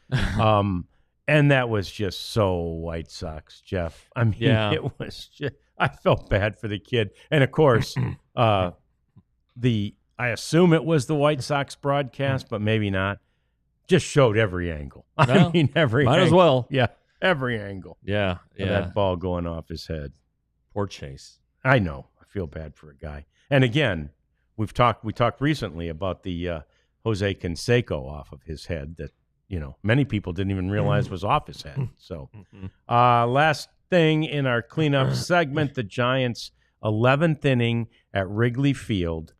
And that was just so White Sox, Jeff. I mean, It was just, I felt bad for the kid. And, of course, I assume it was the White Sox broadcast, but maybe not. Just showed every angle. Well, I mean, every might angle. As well. Yeah, every angle. Yeah. That ball going off his head. Poor Chase. I know. I feel bad for a guy. And, again, we talked recently about the Jose Canseco off of his head that, many people didn't even realize was off his head. So, last thing in our cleanup segment, the Giants' 11th inning at Wrigley Field.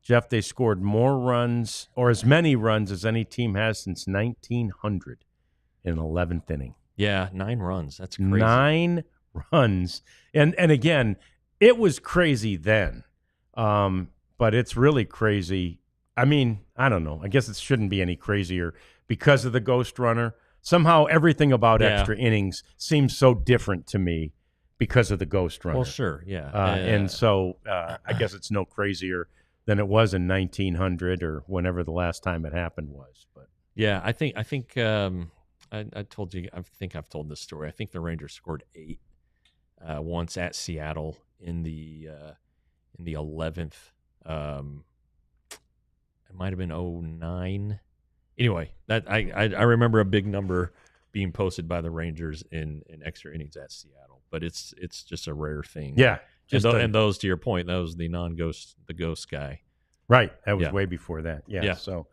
Jeff, they scored more runs, or as many runs as any team has since 1900 in 11th inning. Yeah, 9 runs. That's crazy. 9 runs. And again, it was crazy then, but it's really crazy. I mean, I don't know. I guess it shouldn't be any crazier because of the ghost runner. Somehow everything about extra innings seems so different to me because of the ghost runner. Well, sure, yeah. And so I guess it's no crazier than it was in 1900 or whenever the last time it happened was. But yeah, I think I told you. I think I've told this story. I think the Rangers scored 8 once at Seattle in the 11th. It might have been 09. Anyway, that I remember a big number being posted by the Rangers in extra innings at Seattle, but it's just a rare thing. Yeah, and those, to your point, that was the ghost guy. Right, that was way before that. Yeah. So,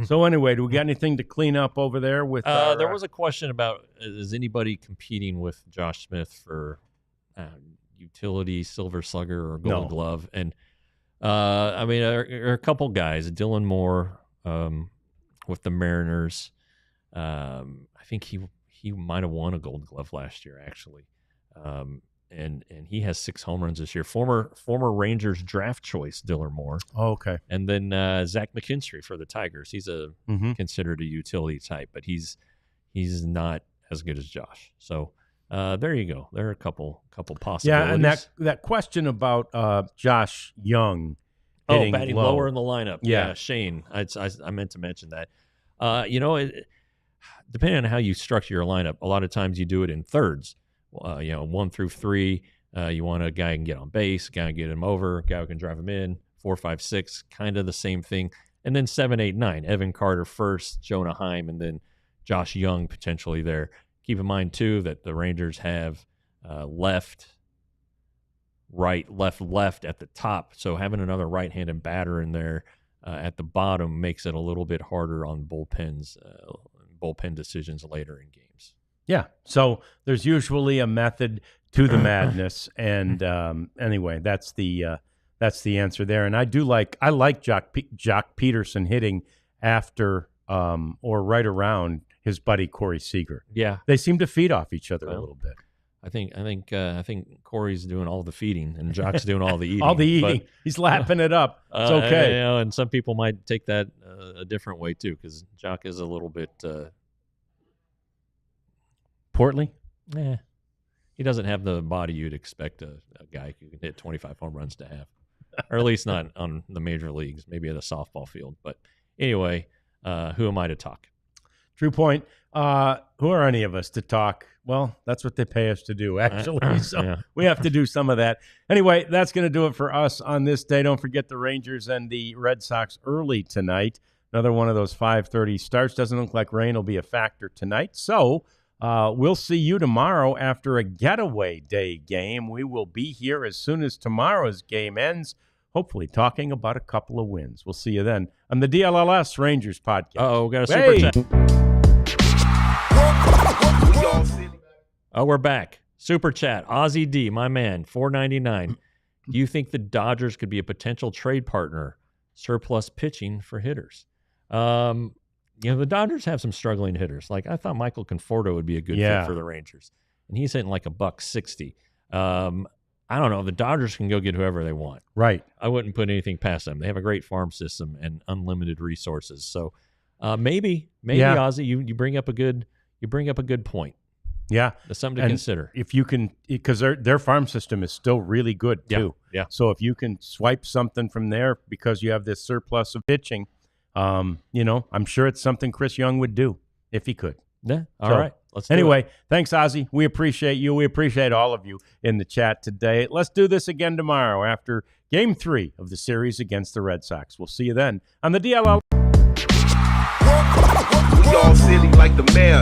so anyway, do we got anything to clean up over there with? There was a question about is anybody competing with Josh Smith for utility Silver Slugger or Gold Glove? And I mean, there are a couple guys, Dylan Moore. With the Mariners, I think he might have won a Gold Glove last year, actually, and he has 6 home runs this year. Former Rangers draft choice, Dylan Moore. Oh, okay. And then Zach McKinstry for the Tigers. He's considered a utility type, but he's not as good as Josh. So there you go. There are a couple possibilities. Yeah, and that question about Josh Young. Batting lower in the lineup. Yeah, Shane. I meant to mention that. Depending on how you structure your lineup, a lot of times you do it in thirds. 1 through 3. You want a guy who can get on base, a guy who can get him over, a guy who can drive him in. 4, 5, 6, kind of the same thing. And then 7, 8, 9. Evan Carter first, Jonah Heim, and then Josh Young potentially there. Keep in mind too that the Rangers have left right, left at the top. So having another right-handed batter in there at the bottom makes it a little bit harder on bullpen decisions later in games. Yeah. So there's usually a method to the madness, and anyway, that's the answer there. And I like Jock Peterson hitting after or right around his buddy Corey Seager. Yeah, they seem to feed off each other a little bit. I think Corey's doing all the feeding and Jock's doing all the eating. All the eating. He's lapping it up. It's okay. And some people might take that a different way too, because Jock is a little bit portly. Yeah, he doesn't have the body you'd expect a guy who can hit 25 home runs to have, or at least not on the major leagues. Maybe at a softball field. But anyway, who am I to talk? True point. Who are any of us to talk? Well, that's what they pay us to do, actually. So yeah. We have to do some of that. Anyway, that's going to do it for us on this day. Don't forget the Rangers and the Red Sox early tonight. Another one of those 5:30 starts. Doesn't look like rain will be a factor tonight. So we'll see you tomorrow after a getaway day game. We will be here as soon as tomorrow's game ends, hopefully talking about a couple of wins. We'll see you then on the DLLS Rangers podcast. We got a super chat. Oh, we're back. Super chat. Ozzy D, my man, $4.99. Do you think the Dodgers could be a potential trade partner? Surplus pitching for hitters. The Dodgers have some struggling hitters. Like, I thought Michael Conforto would be a good fit for the Rangers, and he's hitting like $160. I don't know. The Dodgers can go get whoever they want. Right. I wouldn't put anything past them. They have a great farm system and unlimited resources. So maybe Ozzy, you bring up a good point. Yeah, that's something to consider. If you can, because their farm system is still really good too. Yeah. So if you can swipe something from there because you have this surplus of pitching, I'm sure it's something Chris Young would do if he could. Yeah. All right. Let's do anyway, it. Thanks, Ozzy. We appreciate you. We appreciate all of you in the chat today. Let's do this again tomorrow after Game 3 of the series against the Red Sox. We'll see you then on the DLL. We all silly like the mayor.